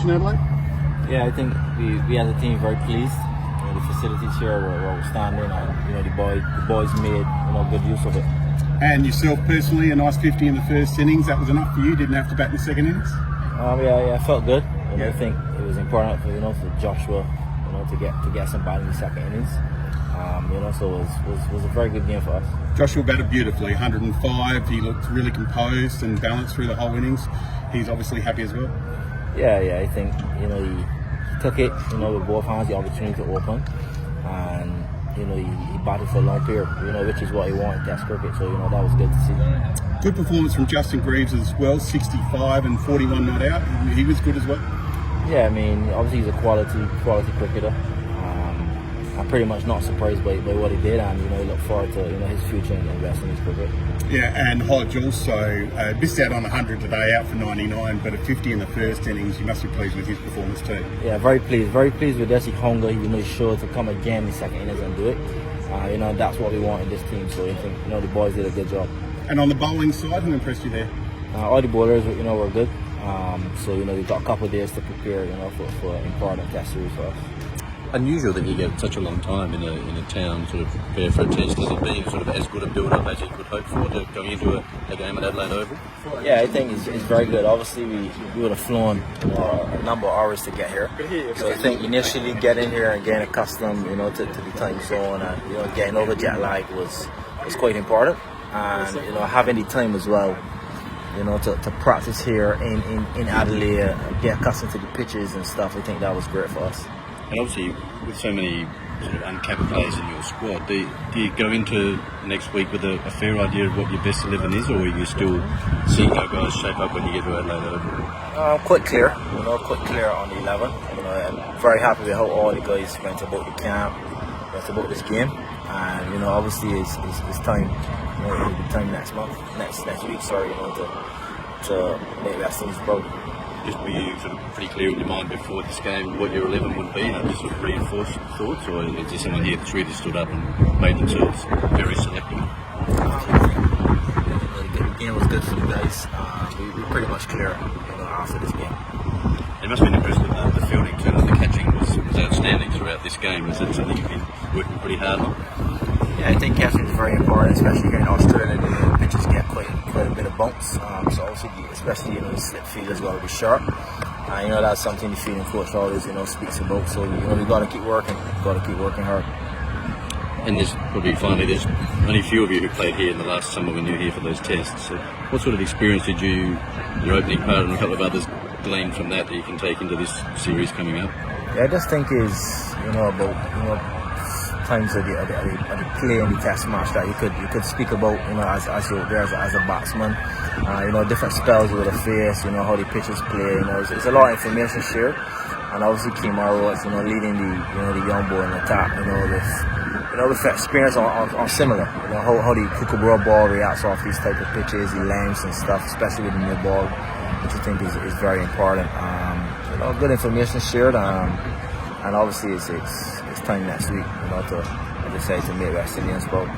in Adelaide? Yeah, I think we as a team very pleased. The facilities here were outstanding, and the boys made good use of it. And yourself personally, a nice 50 in the first innings. That was enough for you. Didn't have to bat in the second innings. Yeah, I felt good. I think it was important for Joshua, to get some bat in the second innings. So it was a very good game for us. Joshua batted beautifully, 105. He looked really composed and balanced through the whole innings. He's obviously happy as well. Yeah, I think he took it, with both hands, the opportunity to open, and he batted for a long period, which is what he wanted in Test cricket. So that was good to see. Good performance from Justin Greaves as well, 65 and 41 not out. He was good as well. Yeah, obviously he's a quality cricketer. I'm pretty much not surprised by what he did, and I look forward to his future in West Indies cricket. Yeah, and Hodge also missed out on 100 today, out for 99, but a 50 in the first innings. You must be pleased with his performance too. Yeah, very pleased with this. He hunger. He showed to come again in the second innings and do it. That's what we want in this team. So I think the boys did a good job. And on the bowling side, who impressed you there? All the bowlers were good. So we've got a couple of days to prepare for important Test series for us. Unusual that you get such a long time in a town sort of prepare for a test. Has it been sort of as good a build-up as you could hope for going into a game at Adelaide Oval? Yeah, I think it's very good. Obviously, we would have flown a number of hours to get here. So I think initially getting here and getting accustomed, to the time zone, and getting over jet lag was quite important. And having the time as well, to practice here in Adelaide, get accustomed to the pitches and stuff. I think that was great for us. And obviously, with so many sort of uncapped players in your squad, do you go into next week with a fair idea of what your best 11 is, or are you still seeing how guys shape up when you get to Adelaide Oval? Quite clear, quite clear on the 11. I'm very happy with how all the guys went about the camp, went about this game, and obviously it's time, it'll be time next week, to make West Indies proud. Just were you sort of pretty clear in your mind before this game what your 11 would be, just sort of reinforced thoughts, or is there someone here that's really stood up and made themselves very selective? The game was good for the guys. We were pretty much clear after this game. It must have been impressive that the fielding too, the catching was outstanding throughout this game. Is that something you've been working pretty hard on? Yeah, I think catching is very important, especially here in Australia. The pitches get quite a bit of bumps, so obviously, especially the slip field has got to be sharp. That's something the fielding coach always speaks about. So we've got to keep working, hard. And there's only a few of you who played here in the last summer when you were here for those tests. So what sort of experience did your opening part and a couple of others glean from that you can take into this series coming up? Yeah, I just think is about times of the play in the test match that you could speak about as you're there as a batsman, different spells you would have faced, how the pitches play, it's a lot of information shared, and obviously Kemar was leading the young boy in attack, with experience on similar, how the Kookaburra ball reacts off these type of pitches, the lengths and stuff, especially with the new ball, which I think is very important. Good information shared, and obviously it's time next week, to make West Indians proud.